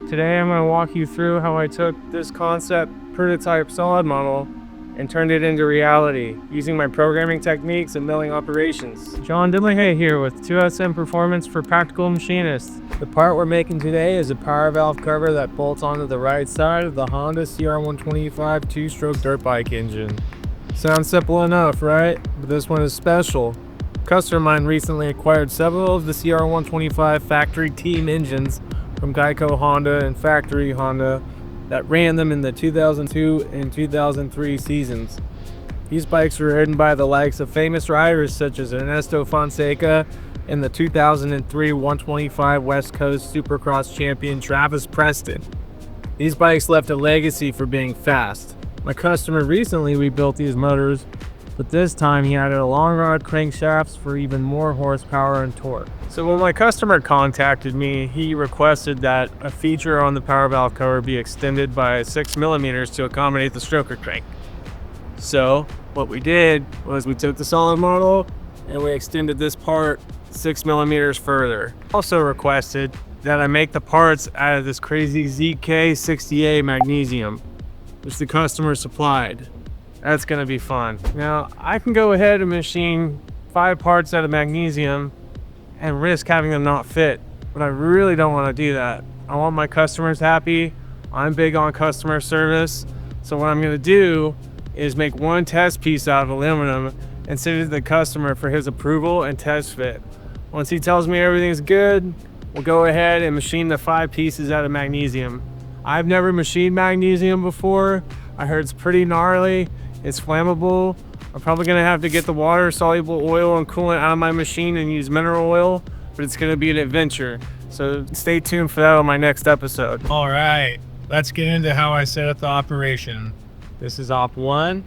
Today I'm going to walk you through how I took this concept prototype solid model and turned it into reality using my programming techniques and milling operations. John Dillahay here with 2SM Performance for Practical Machinists. The part we're making today is a power valve cover that bolts onto the right side of the Honda CR125 two-stroke dirt bike engine. Sounds simple enough, right? But this one is special. A customer of mine recently acquired several of the CR125 factory team engines from Geico Honda and Factory Honda that ran them in the 2002 and 2003 seasons. These bikes were ridden by the likes of famous riders such as Ernesto Fonseca and the 2003 125 West Coast Supercross champion Travis Preston. These bikes left a legacy for being fast. My customer recently rebuilt these motors, but this time he added a long rod crankshafts for even more horsepower and torque. So when my customer contacted me, he requested that a feature on the power valve cover be extended by 6 millimeters to accommodate the stroker crank. So what we did was we took the solid model and we extended this part 6 millimeters further. Also requested that I make the parts out of this crazy ZK60A magnesium, which the customer supplied. That's gonna be fun. Now, I can go ahead and machine 5 parts out of magnesium and risk having them not fit, but I really don't want to do that. I want my customers happy. I'm big on customer service. So what I'm gonna do is make one test piece out of aluminum and send it to the customer for his approval and test fit. Once he tells me everything's good, we'll go ahead and machine the 5 pieces out of magnesium. I've never machined magnesium before. I heard it's pretty gnarly. It's flammable. I'm probably gonna have to get the water soluble oil and coolant out of my machine and use mineral oil, but it's gonna be an adventure. So stay tuned for that on my next episode. All right, let's get into how I set up the operation. This is op 1.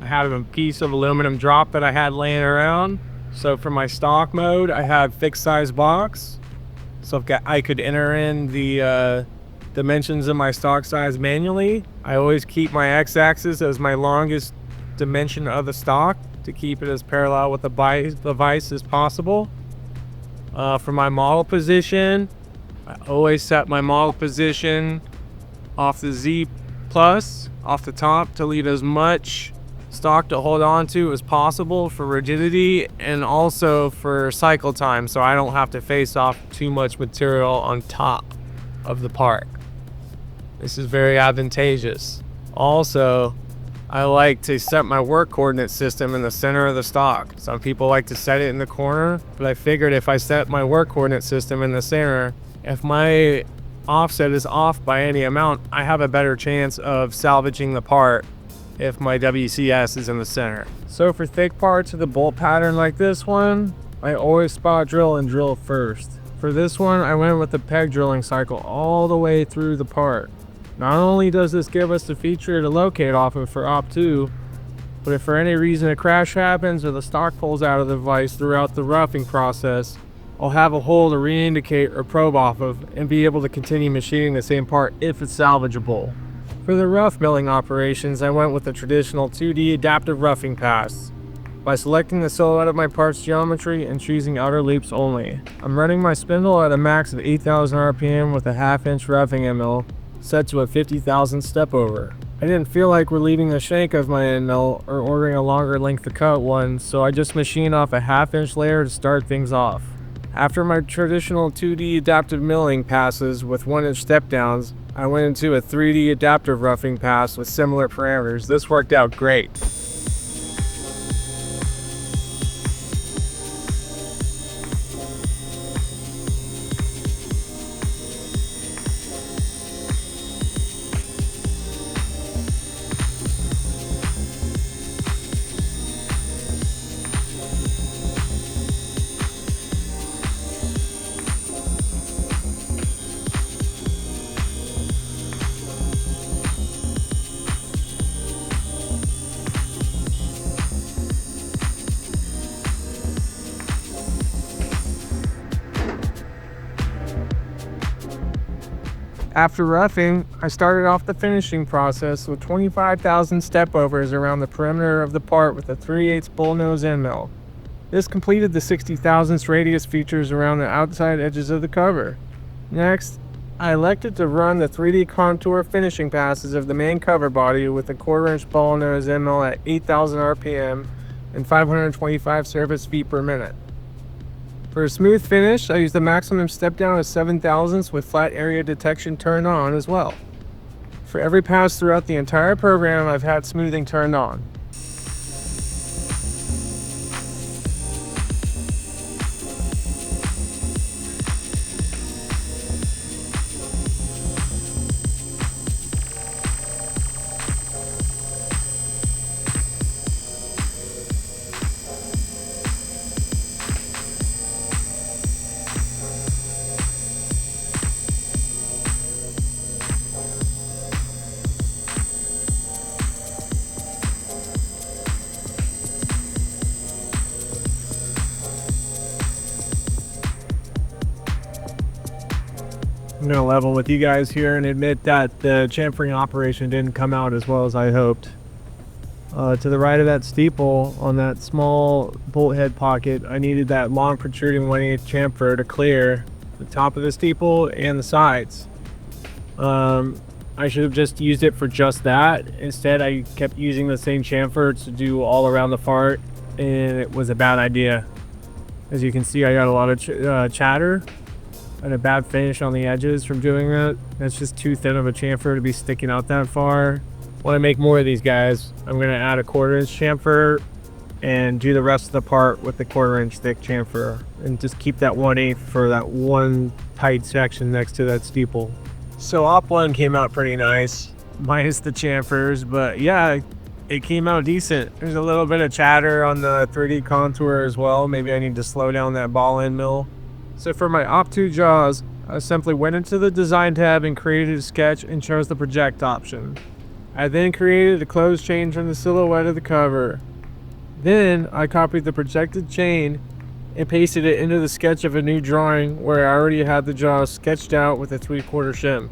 I have a piece of aluminum drop that I had laying around. So for my stock mode, I have fixed size box. So I could enter in the dimensions of my stock size manually. I always keep my x-axis as my longest dimension of the stock to keep it as parallel with the vise as possible. For my model position, I always set my model position off the Z plus, off the top, to leave as much stock to hold on to as possible for rigidity and also for cycle time, so I don't have to face off too much material on top of the part. This is very advantageous. Also, I like to set my work coordinate system in the center of the stock. Some people like to set it in the corner, but I figured if I set my work coordinate system in the center, if my offset is off by any amount, I have a better chance of salvaging the part if my WCS is in the center. So for thick parts of the bolt pattern like this one, I always spot drill and drill first. For this one, I went with the peg drilling cycle all the way through the part. Not only does this give us the feature to locate off of for op 2, but if for any reason a crash happens or the stock pulls out of the vise throughout the roughing process, I'll have a hole to re-indicate or probe off of and be able to continue machining the same part if it's salvageable. For the rough milling operations, I went with the traditional 2D adaptive roughing pass by selecting the silhouette of my part's geometry and choosing outer loops only. I'm running my spindle at a max of 8,000 RPM with a 1/2 inch roughing end mill set to a 50,000 step over. I didn't feel like relieving the shank of my end mill or ordering a longer length to cut one, so I just machined off a 1/2 inch layer to start things off. After my traditional 2D adaptive milling passes with 1 inch step downs, I went into a 3D adaptive roughing pass with similar parameters. This worked out great. After roughing, I started off the finishing process with 25,000 step overs around the perimeter of the part with a 3/8 bullnose end mill. This completed the 60 thousandths radius features around the outside edges of the cover. Next, I elected to run the 3D contour finishing passes of the main cover body with a 1/4-inch ball nose ML at 8,000 RPM and 525 surface feet per minute. For a smooth finish, I used the maximum step down of 7 thousandths with flat area detection turned on as well. For every pass throughout the entire program, I've had smoothing turned on. I'm going to level with you guys here and admit that the chamfering operation didn't come out as well as I hoped. To the right of that steeple on that small bolt head pocket, I needed that long protruding 1/8 chamfer to clear the top of the steeple and the sides. I should have just used it for just that. Instead, I kept using the same chamfer to do all around the part, and it was a bad idea. As you can see, I got a lot of chatter and a bad finish on the edges from doing that. That's just too thin of a chamfer to be sticking out that far. Want to make more of these guys, I'm going to add a 1/4-inch chamfer and do the rest of the part with the 1/4-inch thick chamfer, and just keep that 1/8 for that one tight section next to that steeple. So Op1 came out pretty nice, minus the chamfers, but yeah, it came out decent. There's a little bit of chatter on the 3D contour as well. Maybe I need to slow down that ball end mill. So for my Op2 jaws, I simply went into the design tab and created a sketch and chose the project option. I then created a closed chain from the silhouette of the cover. Then I copied the projected chain and pasted it into the sketch of a new drawing where I already had the jaws sketched out with a 3/4 shim.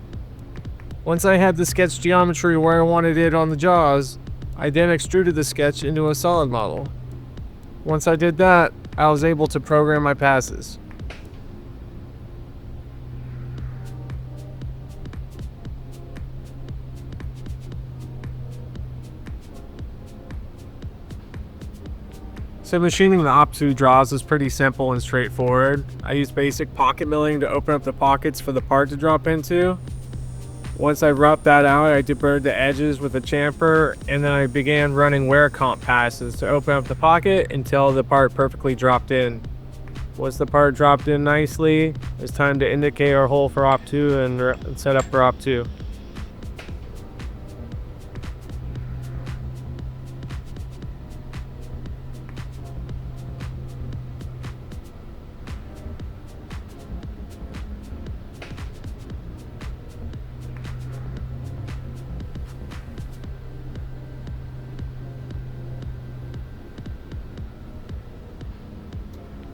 Once I had the sketch geometry where I wanted it on the jaws, I then extruded the sketch into a solid model. Once I did that, I was able to program my passes. So machining the Op2 jaws is pretty simple and straightforward. I use basic pocket milling to open up the pockets for the part to drop into. Once I roughed that out, I deburred the edges with a chamfer, and then I began running wear comp passes to open up the pocket until the part perfectly dropped in. Once the part dropped in nicely, it's time to indicate our hole for Op2 and set up for Op2.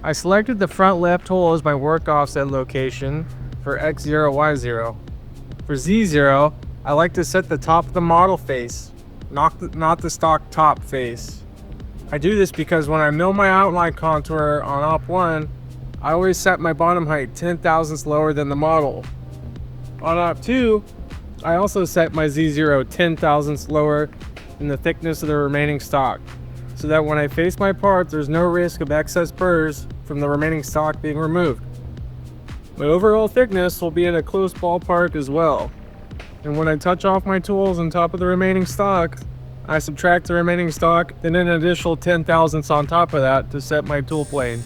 I selected the front left hole as my work offset location for X0, Y0. For Z0, I like to set the top of the model face, not the stock top face. I do this because when I mill my outline contour on Op1, I always set my bottom height 10 thousandths lower than the model. On Op2, I also set my Z0 10 thousandths lower than the thickness of the remaining stock, so that when I face my part, there's no risk of excess burrs from the remaining stock being removed. My overall thickness will be in a close ballpark as well. And when I touch off my tools on top of the remaining stock, I subtract the remaining stock, then an additional 10 thousandths on top of that to set my tool plane.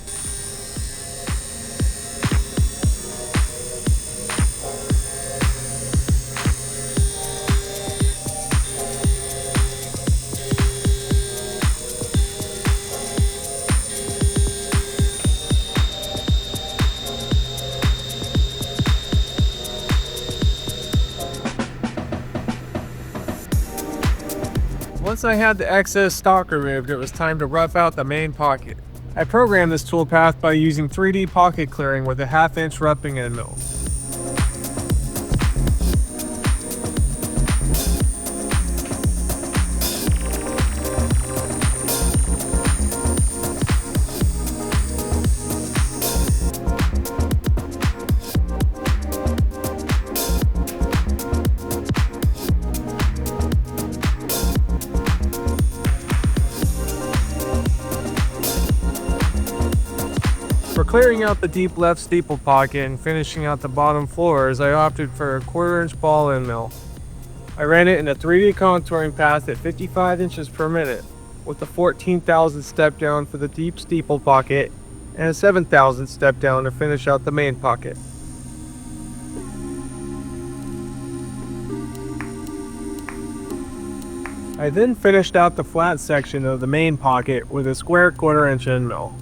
Once I had the excess stock removed, it was time to rough out the main pocket. I programmed this toolpath by using 3D pocket clearing with a 1/2-inch roughing end mill. clearing out the deep left steeple pocket and finishing out the bottom floors, I opted for a 1/4-inch ball end mill. I ran it in a 3D contouring path at 55 inches per minute, with a 14,000 step down for the deep steeple pocket and a 7,000 step down to finish out the main pocket. I then finished out the flat section of the main pocket with a square 1/4-inch end mill.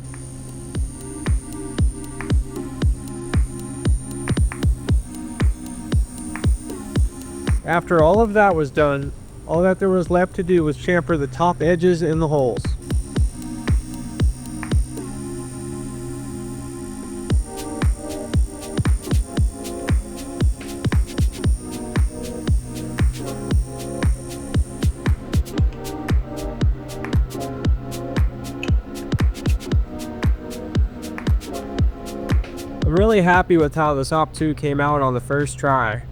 After all of that was done, all that there was left to do was chamfer the top edges in the holes. I'm really happy with how this Ep.2 came out on the first try.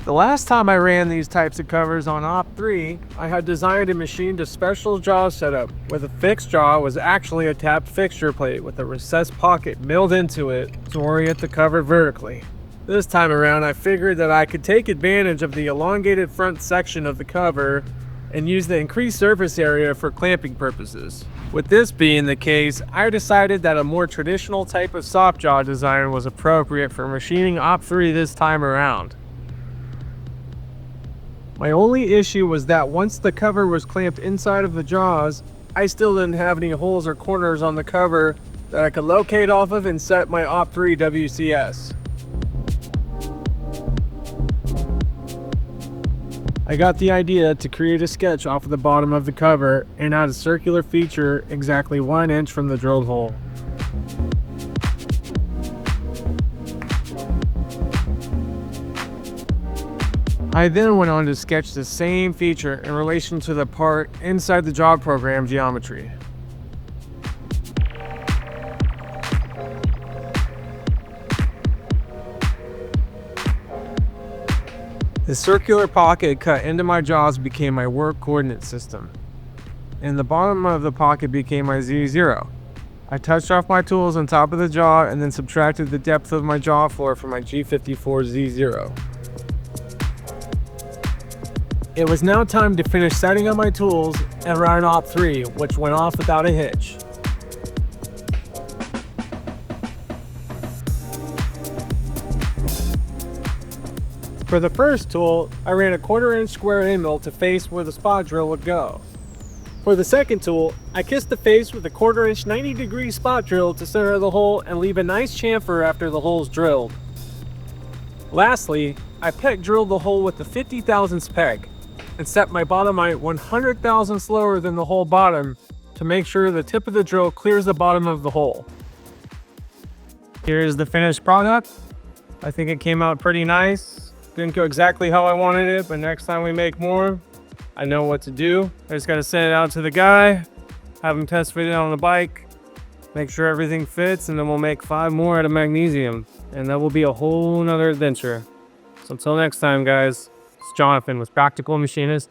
The last time I ran these types of covers on Ep.3, I had designed and machined a special jaw setup where the fixed jaw was actually a tapped fixture plate with a recessed pocket milled into it to orient the cover vertically. This time around, I figured that I could take advantage of the elongated front section of the cover and use the increased surface area for clamping purposes. With this being the case, I decided that a more traditional type of soft jaw design was appropriate for machining Ep.3 this time around. My only issue was that once the cover was clamped inside of the jaws, I still didn't have any holes or corners on the cover that I could locate off of and set my Ep.3 WCS. I got the idea to create a sketch off of the bottom of the cover and add a circular feature exactly 1 inch from the drilled hole. I then went on to sketch the same feature in relation to the part inside the job program geometry. The circular pocket cut into my jaws became my work coordinate system, and the bottom of the pocket became my Z0. I touched off my tools on top of the jaw and then subtracted the depth of my jaw floor from my G54 Z0. It was now time to finish setting up my tools and run Ep.3, which went off without a hitch. For the first tool, I ran a 1/4-inch square end mill to face where the spot drill would go. For the second tool, I kissed the face with a 1/4-inch 90-degree spot drill to center the hole and leave a nice chamfer after the hole's drilled. Lastly, I peg drilled the hole with the 50 thousandths peg and set my bottom height 100 thousandths lower than the hole bottom to make sure the tip of the drill clears the bottom of the hole. Here's the finished product. I think it came out pretty nice. Didn't go exactly how I wanted it, but next time we make more, I know what to do. I just gotta send it out to the guy, have him test fit it on the bike, make sure everything fits, and then we'll make 5 more out of magnesium. And that will be a whole nother adventure. So until next time, guys, it's Jonathan with Practical Machinist.